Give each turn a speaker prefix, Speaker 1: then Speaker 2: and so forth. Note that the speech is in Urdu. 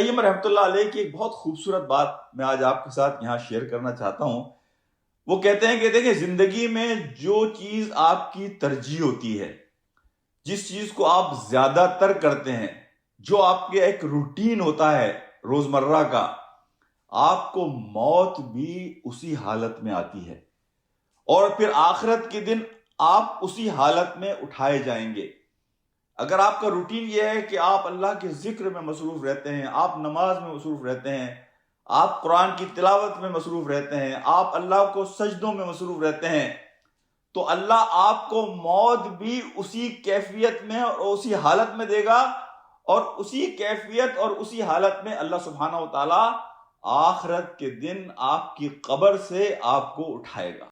Speaker 1: قیم رحمۃ اللہ علیہ کی ایک بہت خوبصورت بات میں آج آپ کے ساتھ یہاں شیئر کرنا چاہتا ہوں۔ وہ کہتے ہیں کہ دیکھیں، زندگی میں جو چیز آپ کی ترجیح ہوتی ہے، جس چیز کو آپ زیادہ تر کرتے ہیں، جو آپ کے ایک روٹین ہوتا ہے روزمرہ کا، آپ کو موت بھی اسی حالت میں آتی ہے، اور پھر آخرت کے دن آپ اسی حالت میں اٹھائے جائیں گے۔ اگر آپ کا روٹین یہ ہے کہ آپ اللہ کے ذکر میں مصروف رہتے ہیں، آپ نماز میں مصروف رہتے ہیں، آپ قرآن کی تلاوت میں مصروف رہتے ہیں، آپ اللہ کو سجدوں میں مصروف رہتے ہیں، تو اللہ آپ کو موت بھی اسی کیفیت میں اور اسی حالت میں دے گا، اور اسی کیفیت اور اسی حالت میں اللہ سبحانہ و تعالی آخرت کے دن آپ کی قبر سے آپ کو اٹھائے گا۔